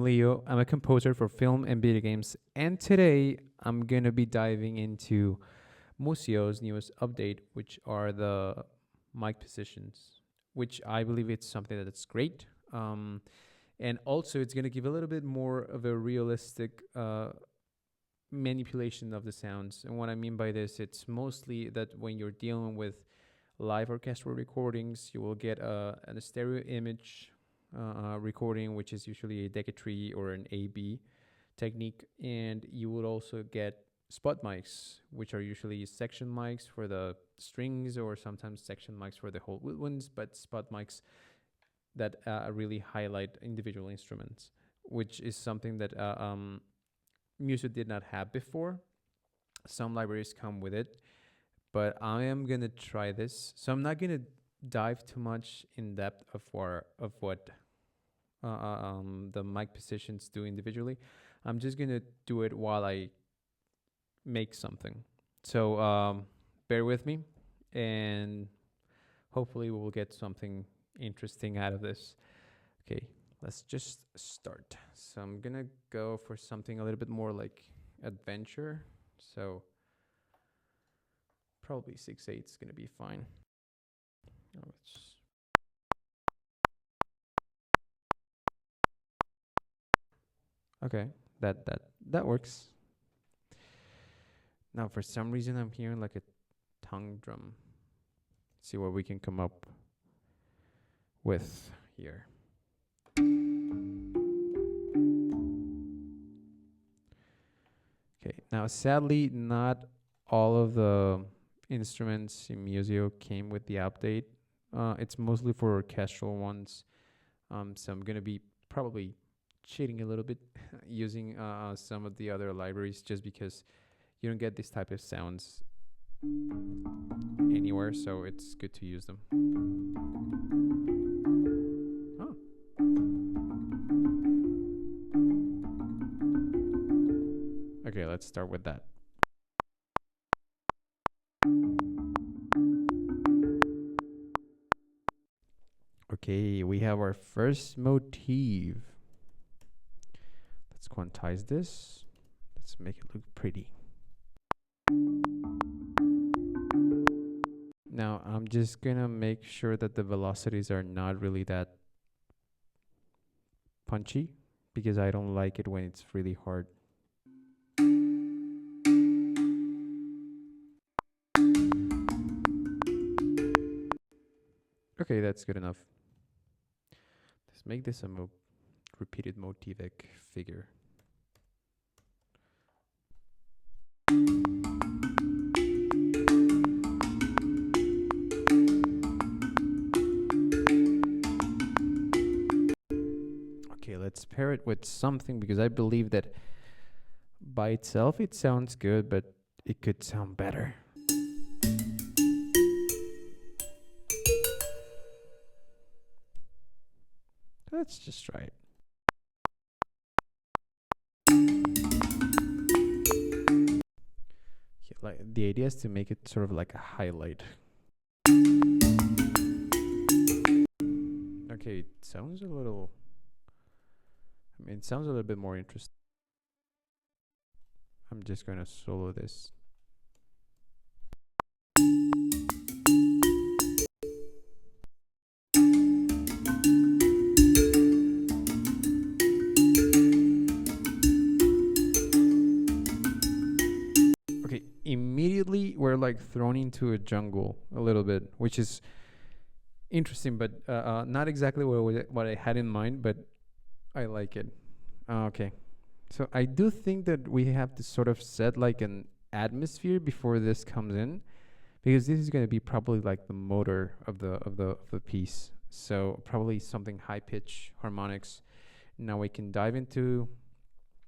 Leo. I'm a composer for film and video games, and today I'm gonna be diving into MUSIO's newest update, which are the mic positions, which I believe it's something that's great. And also, it's gonna give a little bit more of a realistic manipulation of the sounds. And what I mean by this, it's mostly that when you're dealing with live orchestral recordings, you will get a stereo image recording, which is usually a deca-tree or an A-B technique, and you would also get spot mics, which are usually section mics for the strings or sometimes section mics for the whole woodwinds, but spot mics that really highlight individual instruments, which is something that MUSIO did not have before. Some libraries come with it, but I am gonna try this. So I'm not gonna dive too much in depth of what the mic positions do individually. I'm just gonna do it while I make something. So bear with me, and hopefully we will get something interesting out of this. Okay, let's just start. So I'm gonna go for something a little bit more like adventure. So probably 6/8 is gonna be fine. Okay, that works. Now, for some reason, I'm hearing like a tongue drum. Let's see what we can come up with here. Okay, now sadly, not all of the instruments in MUSIO came with the update. It's mostly for orchestral ones. So I'm gonna be probably cheating a little bit using some of the other libraries just because you don't get this type of sounds anywhere, so it's good to use them. Oh. Okay, let's start with that. Okay, we have our first motif. Let's quantize this. Let's make it look pretty. Now, I'm just gonna make sure that the velocities are not really that punchy because I don't like it when it's really hard. Okay, that's good enough. Let's make this a repeated motivic figure. Okay, let's pair it with something because I believe that by itself it sounds good, but it could sound better. Let's just try it. Okay, like the idea is to make it sort of like a highlight. Okay, it sounds a little. I mean, it sounds a little bit more interesting. I'm just gonna solo this. Okay, immediately we're like thrown into a jungle a little bit, which is interesting, but not exactly what I had in mind, but I like it. Okay. So I do think that we have to sort of set like an atmosphere before this comes in, because this is going to be probably like the motor of the piece. So probably something high pitch harmonics. Now we can dive into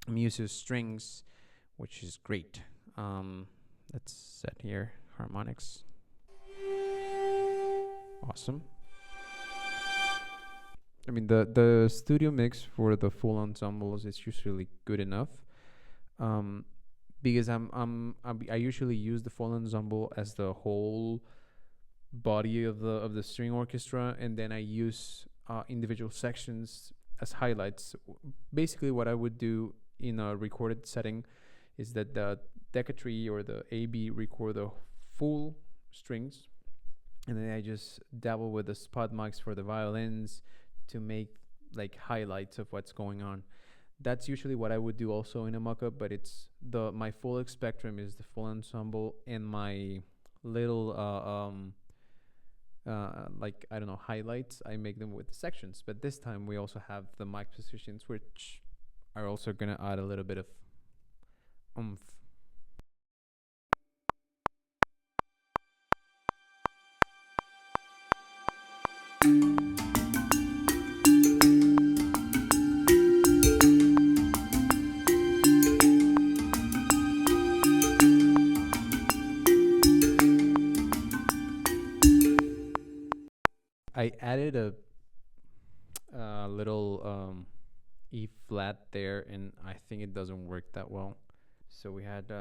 MUSIO's strings, which is great. Let's set here harmonics. Awesome. I mean, the studio mix for the full ensembles is usually good enough, because I usually use the full ensemble as the whole body of the string orchestra, and then I use individual sections as highlights. Basically, what I would do in a recorded setting is that the Deca tree or the AB record the full strings, and then I just dabble with the spot mics for the violins to make like highlights of what's going on. That's usually what I would do also in a mock-up, but it's my full spectrum is the full ensemble, and my little like, I don't know, highlights, I make them with sections. But this time we also have the mic positions, which are also gonna add a little bit of oomph. I added a little E flat there, and I think it doesn't work that well. So we had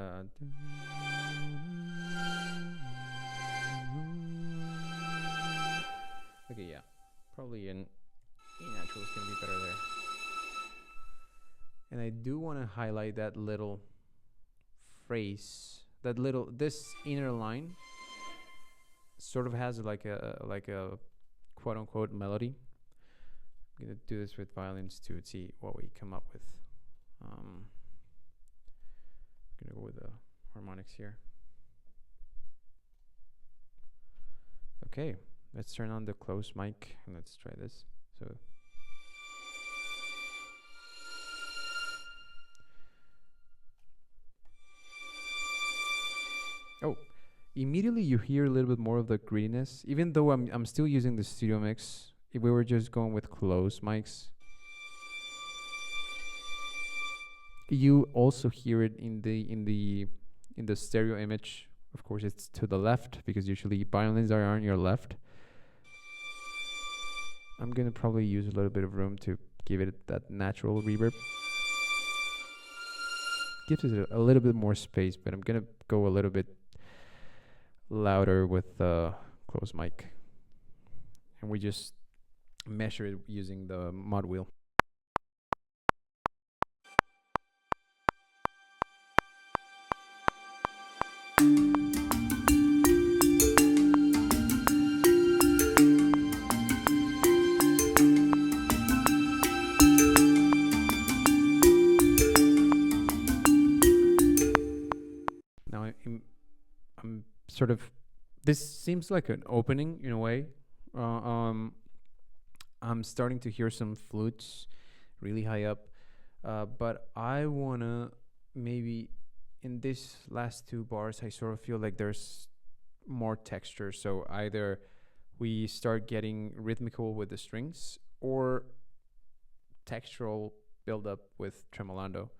okay, yeah, probably an E natural is gonna be better there. And I do want to highlight that little phrase, this inner line sort of has like a quote unquote melody. I'm gonna do this with violins to see what we come up with. I'm gonna go with the harmonics here. Okay, let's turn on the closed mic and let's try this. So immediately you hear a little bit more of the grittiness, even though I'm still using the studio mix. If we were just going with closed mics, you also hear it in the stereo image. Of course, it's to the left because usually violins are on your left. I'm gonna probably use a little bit of room to give it that natural reverb. Gives it a little bit more space, but I'm gonna go a little bit louder with the closed mic, and we just measure it using the mod wheel. Now I'm sort of, this seems like an opening in a way. I'm starting to hear some flutes really high up, but I wanna maybe in these last two bars, I sort of feel like there's more texture. So either we start getting rhythmical with the strings or textural build up with tremolando.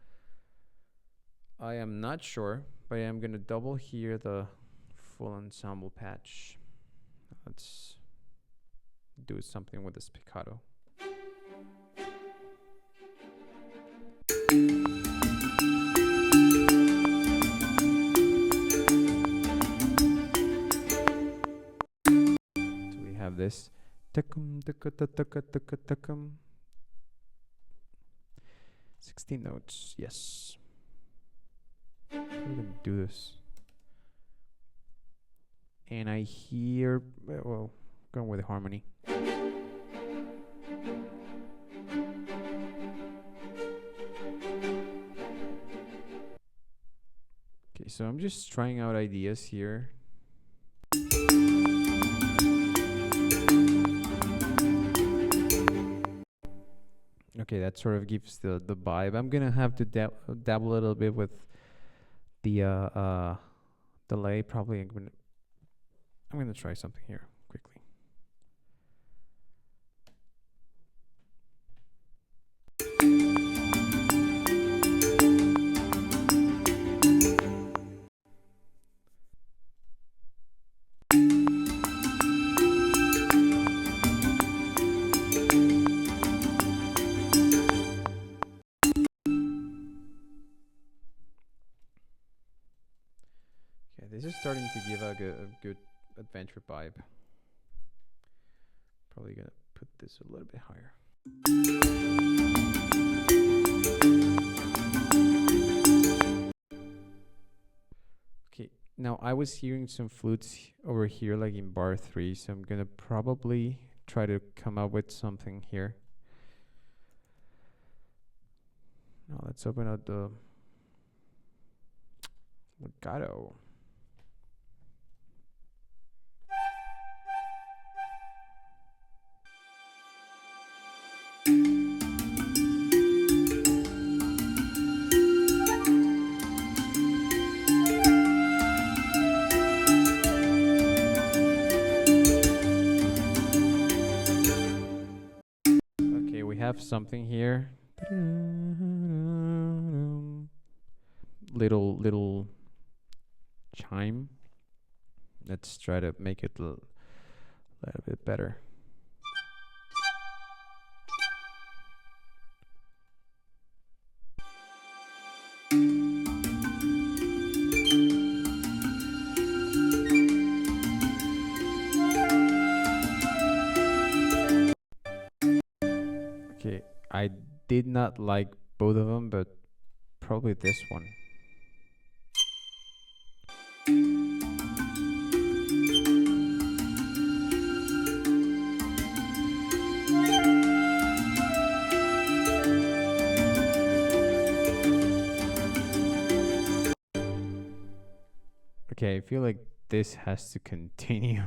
I am not sure, but I am gonna double here the full ensemble patch. Let's do something with the spiccato. So we have this 16 notes, yes. We're gonna do this. And I hear, well, going with the harmony. Okay, so I'm just trying out ideas here. Okay, that sort of gives the vibe. I'm gonna have to dabble a little bit with the delay. Probably I'm gonna try something here quickly. Okay, this is starting to give a good adventure vibe. Probably gonna put this a little bit higher. Now I was hearing some flutes over here, like in bar 3, so I'm gonna probably try to come up with something here. Now let's open up the legato. Okay, we have something here. Little chime. Let's try to make it a little bit better. Okay, I did not like both of them, but probably this one. Okay, I feel like this has to continue.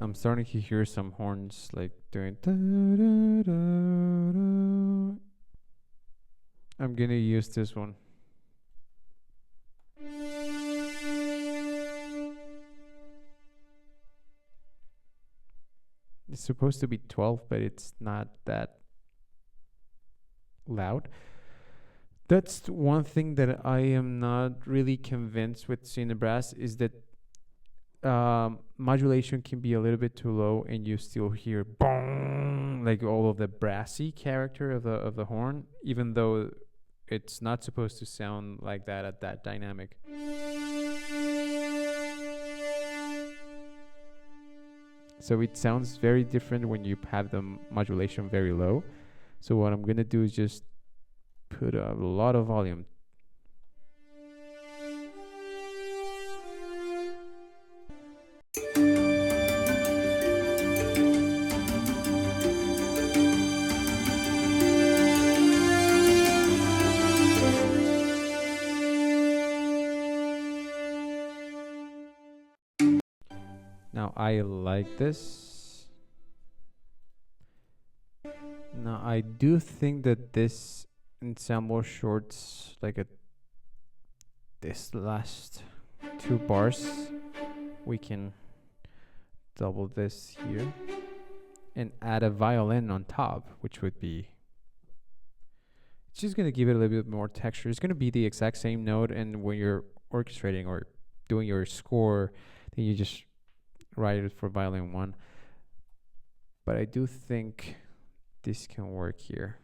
I'm starting to hear some horns like doing da, da, da, da. I'm gonna use this one. It's supposed to be 12, but it's not that loud. That's one thing that I am not really convinced with Cinebrass, is that modulation can be a little bit too low and you still hear boom, like all of the brassy character of the horn, even though it's not supposed to sound like that at that dynamic. So it sounds very different when you have the modulation very low. So what I'm gonna do is just put a lot of volume. Now I like this. Now I do think that this ensemble shorts, like this last 2 bars, we can double this here and add a violin on top, which would be, it's just gonna give it a little bit more texture. It's gonna be the exact same note, and when you're orchestrating or doing your score, then you just write it for violin 1. But I do think this can work here.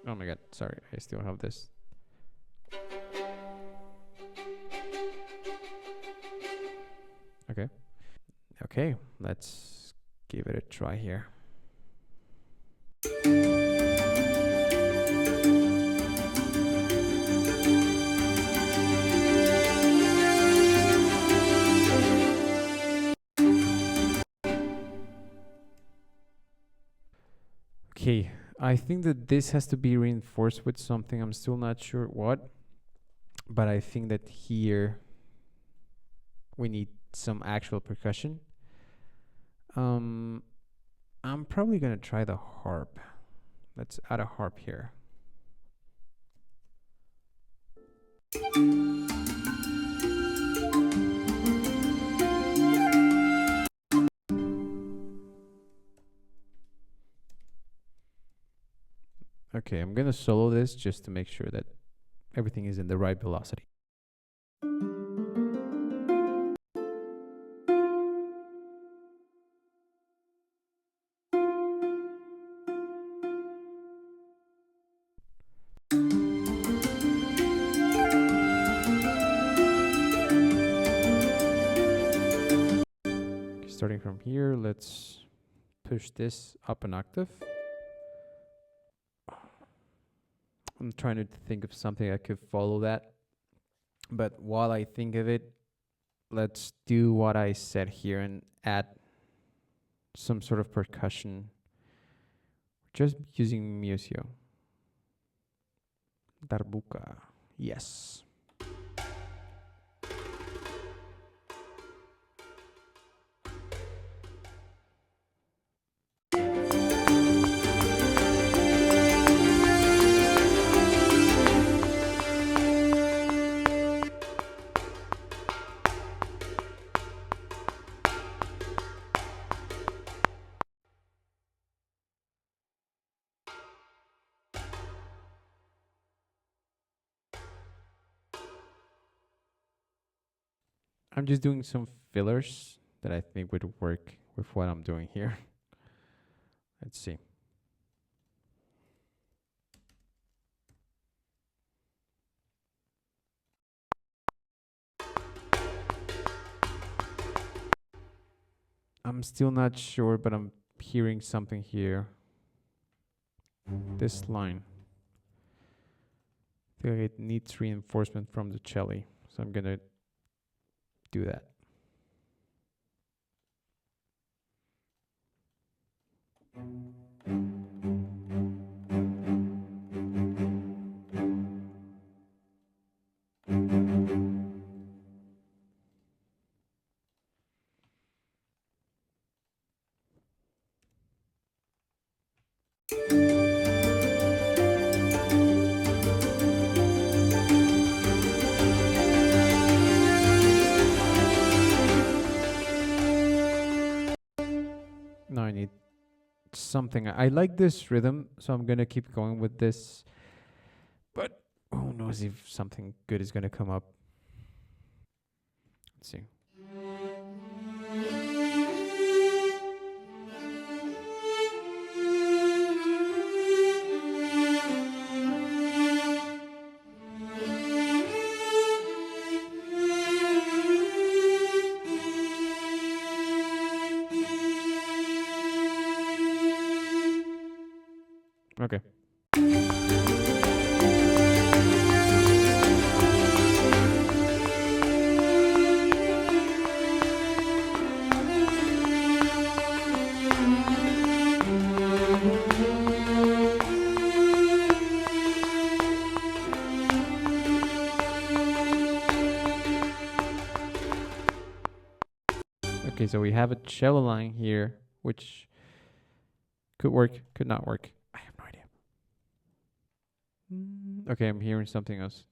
Oh my god, sorry, I still have this. Okay, let's give it a try here. Okay, I think that this has to be reinforced with something. I'm still not sure what, but I think that here we need some actual percussion. I'm probably gonna try the harp. Let's add a harp here. Okay, I'm gonna solo this just to make sure that everything is in the right velocity. starting from here, let's push this up an octave. I'm trying to think of something that could follow that. But while I think of it, let's do what I said here and add some sort of percussion. Just using MUSIO. Darbuka. Yes. I'm just doing some fillers that I think would work with what I'm doing here. Let's see. I'm still not sure, but I'm hearing something here. This line. I feel like it needs reinforcement from the cello, so I'm gonna do that. No, I need something. I like this rhythm, so I'm gonna keep going with this. But who knows if something good is gonna come up. Let's see. Okay. Okay, so we have a cello line here, which could work, could not work. I have no idea. Okay, I'm hearing something else.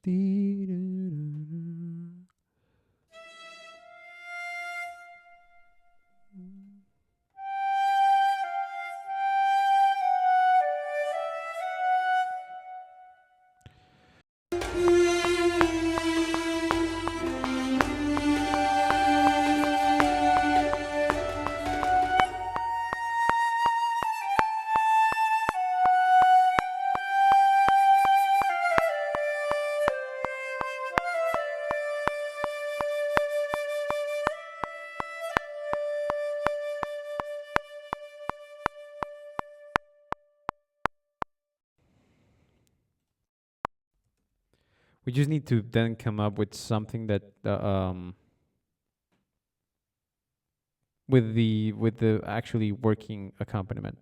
We just need to then come up with something that with the actually working accompaniment.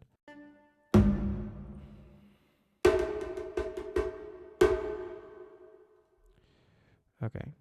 Okay.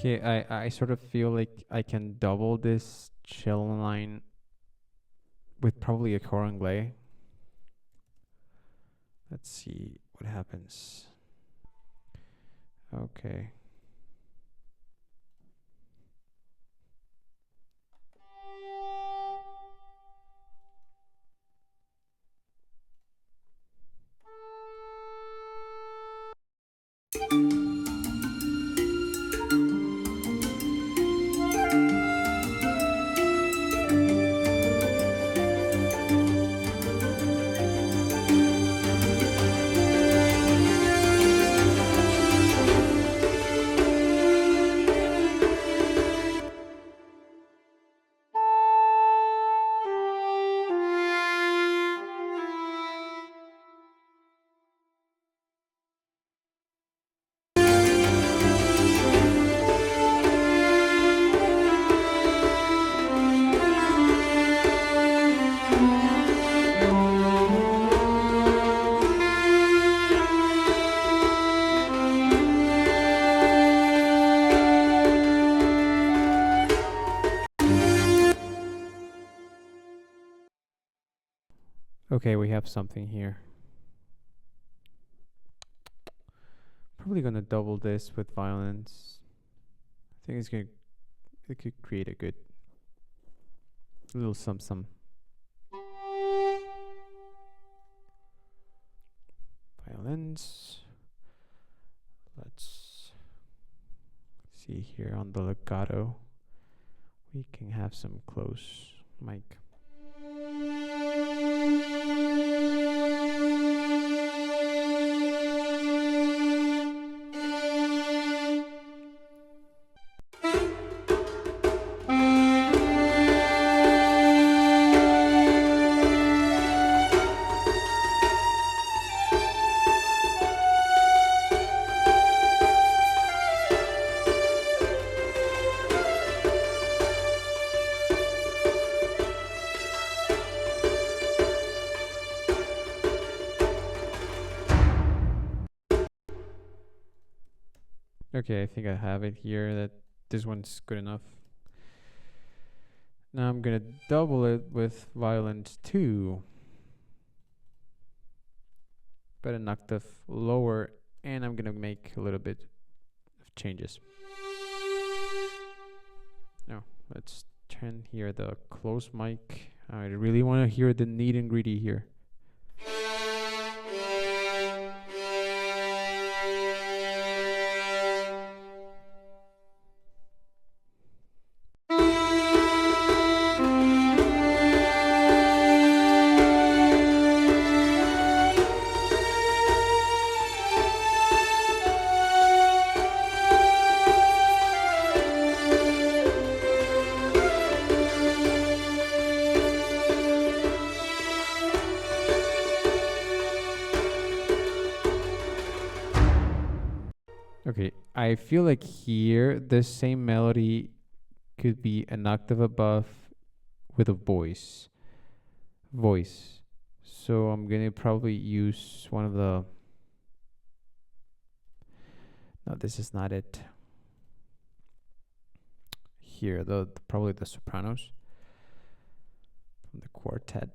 Okay, I sort of feel like I can double this cello line with probably a cor anglais. Let's see what happens. Okay. Okay, we have something here. Probably gonna double this with violins. I think it could create a good little some violins. Let's see here on the legato. We can have some close mic. Okay, I think I have it here. That this one's good enough. Now I'm gonna double it with violins 2, but an octave lower, and I'm gonna make a little bit of changes. Now let's turn here the close mic. I really want to hear the neat and gritty here. Okay, I feel like here this same melody could be an octave above with a voice. So I'm gonna probably use one of the. No, this is not it. Here, probably the sopranos from the quartet.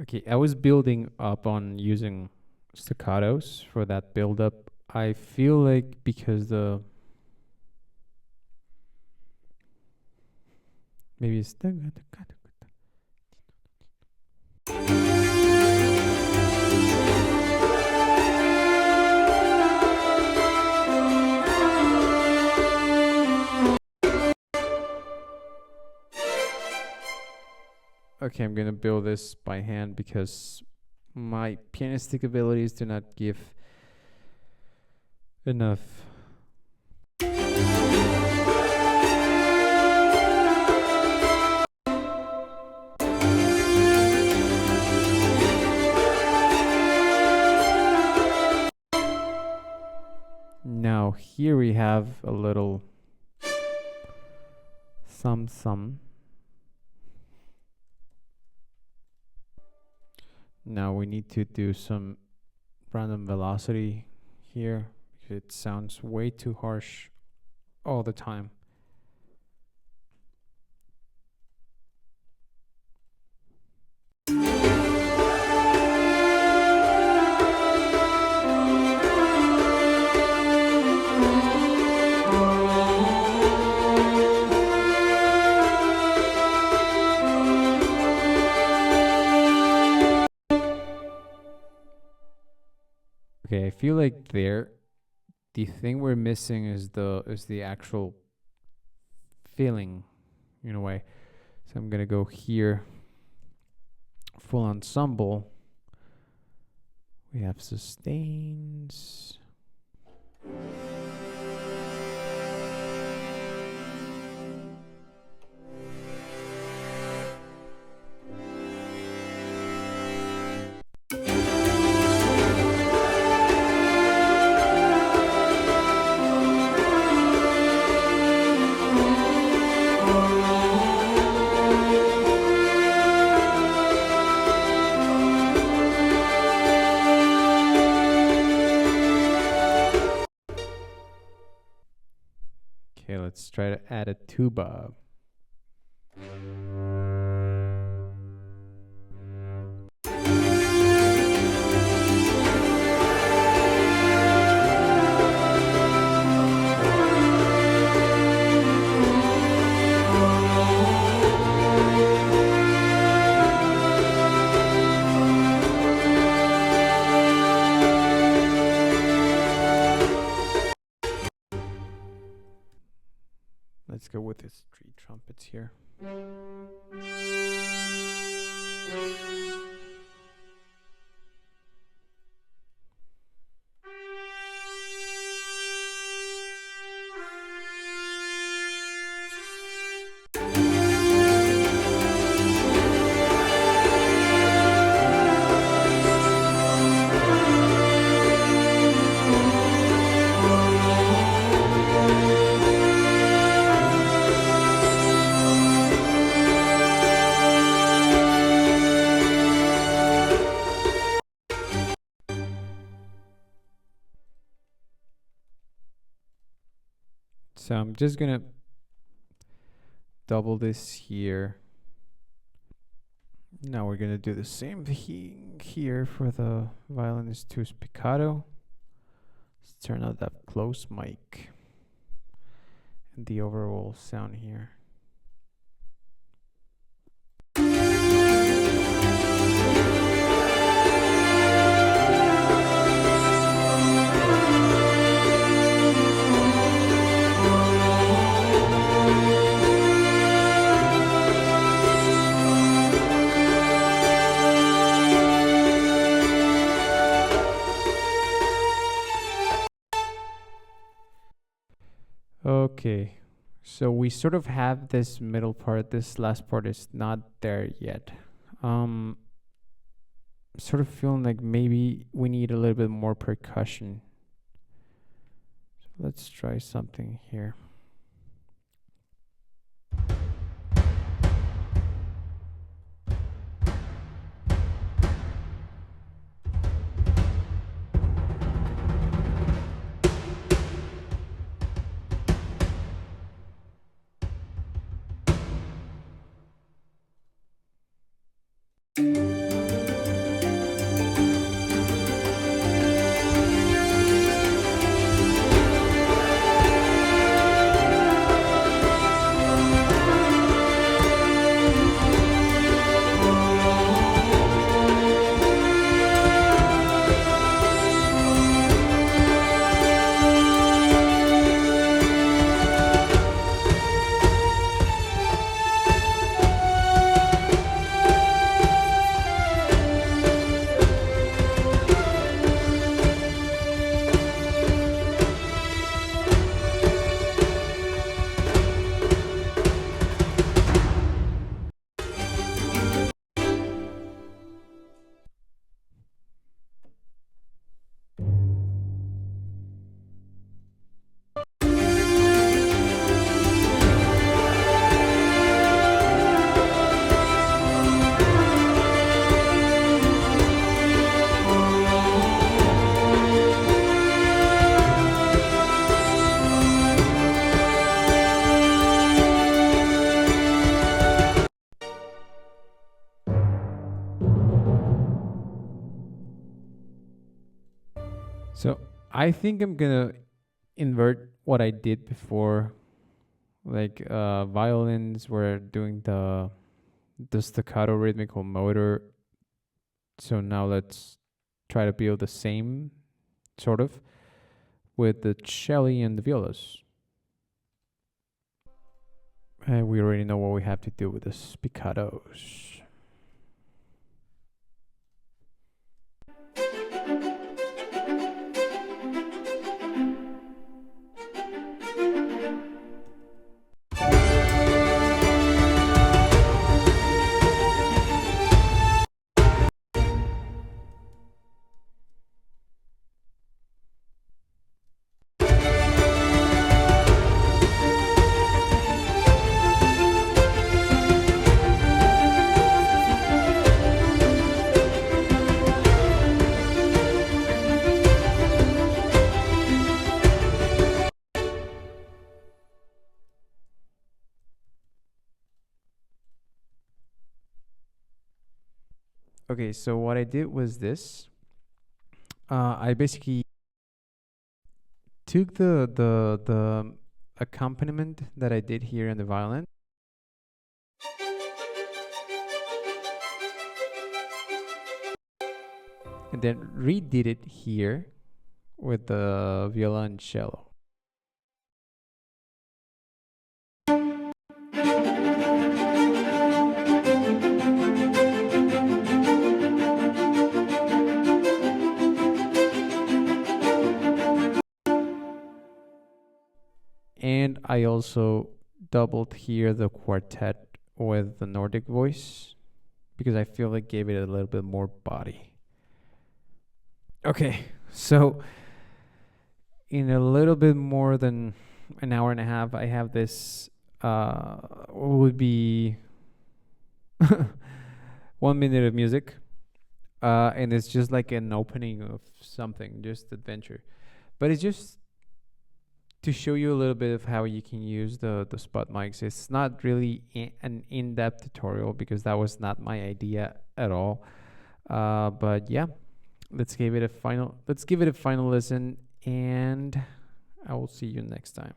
Okay, I was building up on using staccatos for that build up. I feel like because maybe it's okay, I'm gonna build this by hand because my pianistic abilities do not give enough. Now here we have a little some. Now we need to do some random velocity here because it sounds way too harsh all the time. Okay, I feel like the thing we're missing is the actual feeling in a way. So I'm gonna go here, full ensemble. We have sustains. Okay, let's try to add a tuba. Let's go with the street trumpets here. So I'm just gonna double this here. Now we're gonna do the same thing here for the violinist to spiccato. Let's turn out that close mic and the overall sound here. Okay, so we sort of have this middle part. This last part is not there yet. Sort of feeling like maybe we need a little bit more percussion. So let's try something here. So I think I'm gonna invert what I did before. Like violins were doing the staccato rhythmical motor. So now let's try to build the same sort of with the cello and the violas. And we already know what we have to do with the spiccatos. Okay, so what I did was this. I basically took the accompaniment that I did here in the violin, and then redid it here with the viola and cello. And I also doubled here the quartet with the Nordic voice because I feel it gave it a little bit more body. Okay, so in a little bit more than an hour and a half, I have this, would be 1 minute of music. And it's just like an opening of something, just adventure. But it's just to show you a little bit of how you can use the spot mics. It's not really an in-depth tutorial because that was not my idea at all. But yeah, let's give it a final listen, and I will see you next time.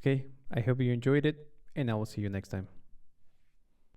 Okay, I hope you enjoyed it, and I will see you next time.